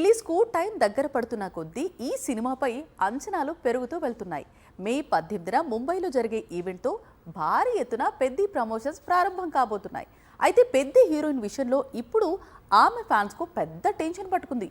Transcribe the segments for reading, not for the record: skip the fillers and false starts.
Release కు time దగ్గర పడుతున్న కొద్దీ ఈ సినిమాపై అంచనాలు పెరుగుతూ వెళ్తున్నాయి. మే 18న ముంబైలో జరిగే ఈవెంట్తో భారీ ఎత్తున పెద్ది ప్రమోషన్స్ ప్రారంభం కాబోతున్నాయి. అయితే పెద్ది హీరోయిన్ విషయంలో ఇప్పుడు ఆమె ఫ్యాన్స్ కు పెద్ద టెన్షన్ పట్టుకుంది.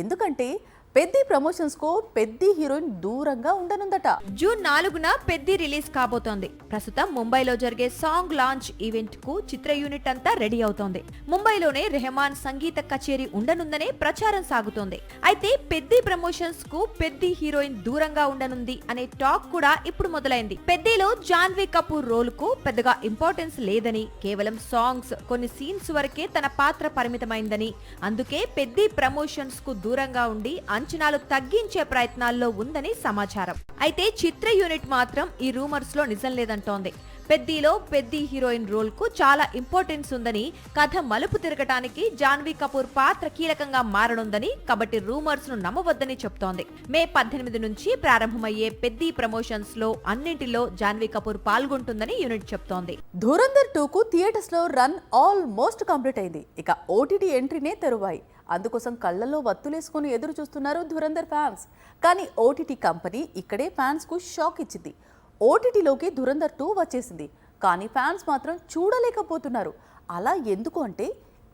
ఎందుకంటే పెద్ది ప్రమోషన్స్ కు పెద్ది హీరోయిన్ దూరంగా ఉండనుందట. జూన్ 4న పెద్ది రిలీజ్ కాబోతోంది. ప్రస్తుతం ముంబైలో జరిగే సాంగ్ లాంచ్ ఈవెంట్ కు చిత్ర యూనిట్ అంతా రెడీ అవుతోంది. ముంబైలోనే రెహమాన్ సంగీత కచేరీ ఉండనుందనే ప్రచారం సాగుతోంది. అయితే పెద్ది ప్రమోషన్స్ కు పెద్ది హీరోయిన్ దూరంగా ఉండనుంది అనే టాక్ కూడా ఇప్పుడు మొదలైంది. పెద్దిలో జాన్వీ కపూర్ రోల్ కు పెద్దగా ఇంపార్టెన్స్ లేదని, కేవలం సాంగ్స్, కొన్ని సీన్స్ వరకే తన పాత్ర పరిమితమైందని, అందుకే పెద్ది ప్రమోషన్స్ కు దూరంగా ఉండి అంచనాలు తగ్గించే ప్రయత్నాల్లో ఉందని సమాచారం. అయితే చిత్ర యూనిట్ మాత్రం ఈ రూమర్స్ లో నిజం లేదంటోంది. పెద్దిలో పెద్ది హీరోయిన్ రోల్ కు చాలా ఇంపార్టెన్స్ ఉందని, కథ మలుపు తిరగటానికి జాన్వీ కపూర్ పాత్ర కీలకంగా మారనుందని, కాబట్టి రూమర్స్ ను నమ్మవద్దని చెప్తోంది. మే 18 నుంచి ప్రారంభమయ్యే పెద్ది ప్రమోషన్స్ లో అన్నింటిలో జాన్వీ కపూర్ పాల్గొంటుందని యూనిట్ చెప్తోంది. ధురంధర్ 2 థియేటర్స్ లో రన్ ఆల్మోస్ట్ కంప్లీట్ అయింది. ఇక ఓటీటీ ఎంట్రీనే తెరువాయి. అందుకోసం కళ్లలో వత్తులేసుకుని ఎదురు చూస్తున్నారు ధురంధర్ ఫ్యాన్స్. కానీ ఓటీటీ కంపెనీ ఇక్కడే ఫ్యాన్స్ కు షాక్ ఇచ్చింది. ఓటీటీలోకి ధురంధర్ 2 వచ్చేసింది, కానీ ఫ్యాన్స్ మాత్రం చూడలేకపోతున్నారు. అలా ఎందుకు అంటే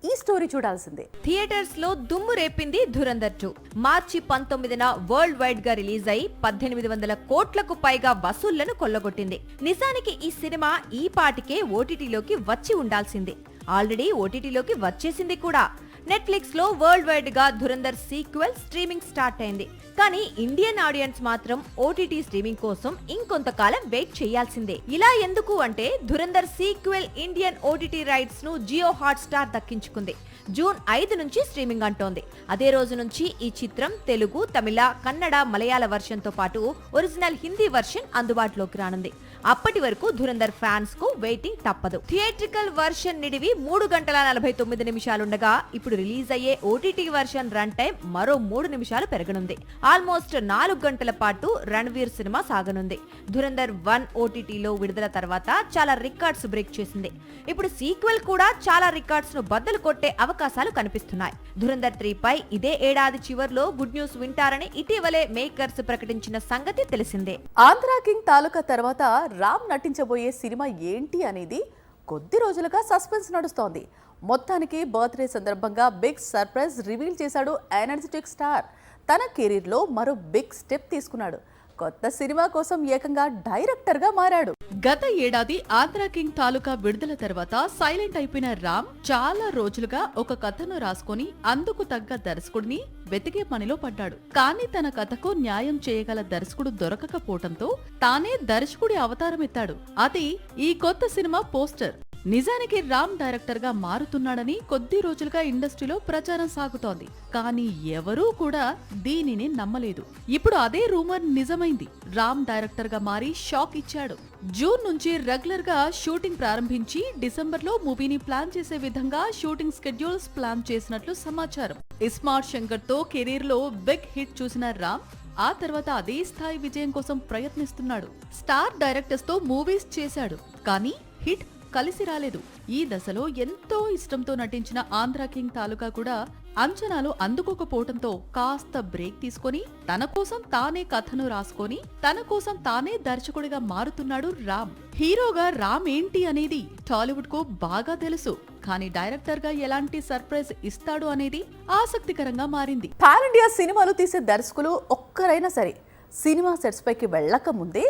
ఈ స్టోరీ చూడాల్సిందే. థియేటర్స్ లో దుమ్ము రేపింది ధురంధర్ 2. మార్చి 19న వరల్డ్ వైడ్ గా రిలీజ్ అయి 1800 కోట్లకు పైగా వసూళ్లను కొల్లగొట్టింది. నిజానికి ఈ సినిమా ఈ పాటికే ఓటీటీలోకి వచ్చి ఉండాల్సిందే. ఆల్రెడీ ఓటీటీలోకి వచ్చేసింది కూడా. నెట్ఫ్లిక్స్ లో వరల్డ్ వైడ్ గా ధురంధర్ సీక్వెల్ స్ట్రీమింగ్ స్టార్ట్ అయింది. కానీ ఇండియన్ ఆడియన్స్ మాత్రం ఓటీటీ స్ట్రీమింగ్ కోసం ఇంకొంతకాలం వెయిట్ చేయాల్సిందే. ఇలా ఎందుకు అంటే Dhurandhar sequel Indian OTT rights ను జియో హాట్స్టార్ దక్కించుకుంది. జూన్ 5 నుంచి స్ట్రీమింగ్ అంటోంది. అదే రోజు నుంచి ఈ చిత్రం తెలుగు, తమిళ, కన్నడ, మలయాళ వర్షన్ తో పాటు ఒరిజినల్ హిందీ వర్షన్ అందుబాటులోకి రానుంది. అప్పటి వరకు ధురంధర్ ఫ్యాన్స్ కు వెయిటింగ్ తప్పదు. థియేట్రికల్ వర్షన్ నిడివి 3 గంటల 49 నిమిషాలుండగా ఇప్పుడు రిలీజ్ అయ్యే ఓటీటీ వర్షన్ రన్ టైం మరో 3 నిమిషాలు పెరగనుంది. ఆల్మోస్ట్ 4 గంటల పాటు రణ్వీర్ సినిమా సాగనుంది. ధురంధర్ 1 ఓటీటీలో విడుదల తర్వాత చాలా రికార్డ్స్ బ్రేక్ చేసింది. ఇప్పుడు సీక్వెల్ కూడా చాలా రికార్డ్స్ ను బద్దలు కొట్టే అవకాశాలు కనిపిస్తున్నాయి. ధురంధర్ 3 పై ఇదే ఏడాది చివర్లో గుడ్ న్యూస్ వింటారని ఇటీవలే మేకర్స్ ప్రకటించిన సంగతి తెలిసిందే. ఆంధ్రా కింగ్ తాలూకా తర్వాత రామ్ నటించబోయే సినిమా ఏంటి అనేది కొద్ది రోజులుగా సస్పెన్స్ నడుస్తోంది. మొత్తానికి బర్త్డే సందర్భంగా బిగ్ సర్ప్రైజ్ రివీల్ చేశాడు ఎనర్జెటిక్ స్టార్. తన కెరీర్లో మరో బిగ్ స్టెప్ తీసుకున్నాడు. కొత్త సినిమా కోసం ఏకంగా డైరెక్టర్ గా మారాడు. గత ఏడాది ఆంధ్రా కింగ్ తాలూకా విడుదల తర్వాత సైలెంట్ అయిపోయిన రామ్ చాలా రోజులుగా ఒక కథను రాసుకొని అందుకు తగ్గ దర్శకుడిని వెతికే పనిలో పడ్డాడు. కానీ తన కథకు న్యాయం చేయగల దర్శకుడు దొరకకపోవడంతో తానే దర్శకుడి అవతారం ఎత్తాడు. అది ఈ కొత్త సినిమా పోస్టర్. నిజానికి రామ్ డైరెక్టర్ గా మారుతున్నాడని కొద్ది రోజులుగా ఇండస్ట్రీలో ప్రచారం సాగుతోంది. కానీ ఎవరూ కూడా దీనిని నమ్మలేదు. ఇప్పుడు అదే రూమర్ నిజమైంది. రామ్ డైరెక్టర్ గా మారి షాక్ ఇచ్చాడు. జూన్ నుంచి రెగ్యులర్ గా షూటింగ్ ప్రారంభించి డిసెంబర్ లో మూవీని ప్లాన్ చేసే విధంగా షూటింగ్ స్కెడ్యూల్స్ ప్లాన్ చేసినట్లు సమాచారం. ఇస్మార్ట్ శంకర్ తో కెరీర్ లో బిగ్ హిట్ చూసిన రామ్ ఆ తర్వాత అదే స్థాయి విజయం కోసం ప్రయత్నిస్తున్నాడు. స్టార్ డైరెక్టర్స్ తో మూవీస్ చేశాడు, కానీ హిట్ కలిసి రాలేదు. ఈ దశలో ఎంతో ఇష్టంతో నటించిన ఆంధ్రా కింగ్ తాలూకా కూడా అంచనాలు అందుకోకపోవడంతో కాస్త బ్రేక్ తీసుకొని తన కోసం తానే కథను రాసుకొని తన కోసం తానే దర్శకుడిగా మారుతున్నాడు రామ్. హీరోగా రామ్ ఏంటి అనేది టాలీవుడ్ కు బాగా తెలుసు, కానీ డైరెక్టర్ గా ఎలాంటి సర్ప్రైజ్ ఇస్తాడు అనేది ఆసక్తికరంగా మారింది. పాన్ ఇండియా సినిమాలు తీసే దర్శకులు ఒక్కరైనా సరే సినిమా సెట్స్ పైకి వెళ్ళక ముందే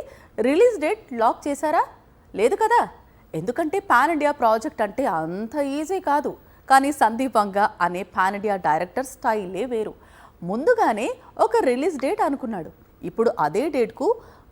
రిలీజ్ డేట్ లాక్ చేశారా? లేదు కదా. ఎందుకంటే పాన్ ఇండియా ప్రాజెక్ట్ అంటే అంత ఈజీ కాదు. కానీ సందీప్ వంగా అనే పాన్ ఇండియా డైరెక్టర్ స్టైలే వేరు. ముందుగానే ఒక రిలీజ్ డేట్ అనుకున్నాడు. ఇప్పుడు అదే డేట్కు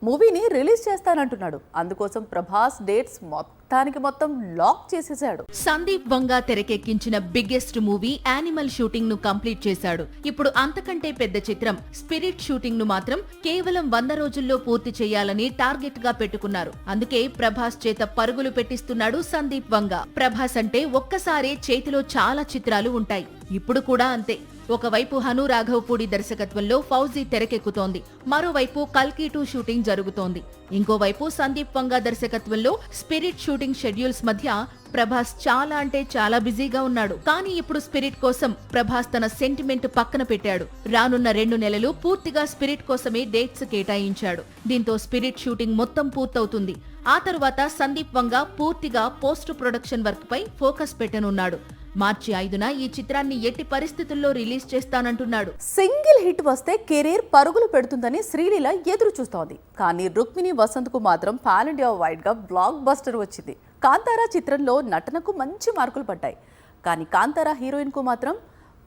మూవీని రిలీజ్ చేస్తానంటున్నాడు. అందుకోసం ప్రభాస్ డేట్స్ మొత్తం లాక్ చేసేశాడు. సందీప్ వంగా తెరకెక్కించిన బిగ్గెస్ట్ మూవీ యానిమల్ షూటింగ్ ను కంప్లీట్ చేశాడు. ఇప్పుడు అంతకంటే పెద్ద చిత్రం స్పిరిట్ షూటింగ్ ను మాత్రం కేవలం 100 రోజుల్లో పూర్తి చేయాలని టార్గెట్ గా పెట్టుకున్నారు. అందుకే ప్రభాస్ చేత పరుగులు పెట్టిస్తున్నాడు సందీప్ వంగా. ప్రభాస్ అంటే ఒక్కసారే చేతిలో చాలా చిత్రాలు ఉంటాయి. ఇప్పుడు కూడా అంతే. ఒకవైపు హను రాఘవపూడి దర్శకత్వంలో ఫౌజీ తెరకెక్కుతోంది, మరోవైపు కల్కి 2 షూటింగ్ జరుగుతోంది. ఇంకోవైపు సందీప్ వంగా దర్శకత్వంలో స్పిరిట్ షూటింగ్ షెడ్యూల్స్ మధ్య ప్రభాస్ చాలా అంటే చాలా బిజీగా ఉన్నాడు. కానీ ఇప్పుడు స్పిరిట్ కోసం ప్రభాస్ తన సెంటిమెంట్ పక్కన పెట్టాడు. రానున్న 2 నెలలు పూర్తిగా స్పిరిట్ కోసమే డేట్స్ కేటాయించాడు. దీంతో స్పిరిట్ షూటింగ్ మొత్తం పూర్తవుతుంది. ఆ తరువాత సందీప్ వంగా పూర్తిగా పోస్ట్ ప్రొడక్షన్ వర్క్ పై ఫోకస్ పెట్టనున్నాడు. మార్చి 5న ఈ చిత్రాన్ని ఎట్టి పరిస్థితుల్లో రిలీజ్ చేస్తానంటున్నాడు. సింగిల్ హిట్ వస్తే కెరీర్ పరుగులు పెడుతుందని శ్రీలీల ఎదురు చూస్తోంది. కానీ రుక్మిణి వసంత్ కు మాత్రం పాన్ ఇండియా వైడ్ గా బ్లాక్ బస్టర్ వచ్చింది. కాంతారా చిత్రంలో నటనకు మంచి మార్కులు పడ్డాయి. కానీ కాంతారా హీరోయిన్ కు మాత్రం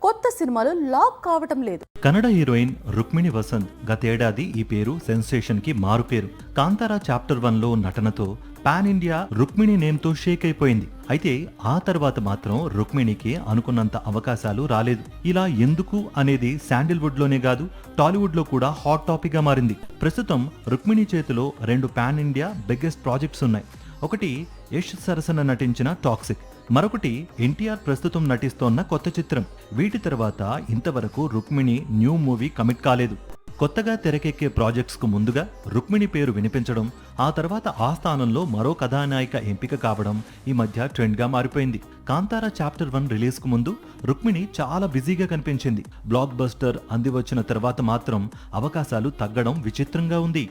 కొత్త సినిమాలు లాక్ కావటం లేదు. కన్నడ హీరోయిన్ రుక్మిణి వసంత్ గతేడాది ఈ పేరు సెన్సేషన్ కి మారుపేరు. కాంతారా చాప్టర్ 1లో నటనతో పాన్ ఇండియా రుక్మిణి నేమ్తో షేక్ అయిపోయింది. అయితే ఆ తర్వాత మాత్రం రుక్మిణికి అనుకున్నంత అవకాశాలు రాలేదు. ఇలా ఎందుకు అనేది శాండిల్వుడ్ లోనే కాదు, టాలీవుడ్ లో కూడా హాట్ టాపిక్ గా మారింది. ప్రస్తుతం రుక్మిణి చేతిలో 2 పాన్ ఇండియా బిగ్గెస్ట్ ప్రాజెక్ట్స్ ఉన్నాయి. ఒకటి యష్ సరసన నటించిన టాక్సిక్, మరొకటి ఎన్టీఆర్ ప్రస్తుతం నటిస్తోన్న కొత్త చిత్రం. వీటి తర్వాత ఇంతవరకు రుక్మిణి న్యూ మూవీ కమిట్ కాలేదు. కొత్తగా తెరకెక్కే ప్రాజెక్ట్స్ కు ముందుగా రుక్మిణి పేరు వినిపించడం, ఆ తర్వాత ఆ స్థానంలో మరో కథానాయిక ఎంపిక కావడం ఈ మధ్య ట్రెండ్ గా మారిపోయింది. కాంతారా చాప్టర్ 1 రిలీజ్ కు ముందు రుక్మిణి చాలా బిజీగా కనిపించింది. బ్లాక్ బస్టర్ అందివచ్చిన తర్వాత మాత్రం అవకాశాలు తగ్గడం విచిత్రంగా ఉంది.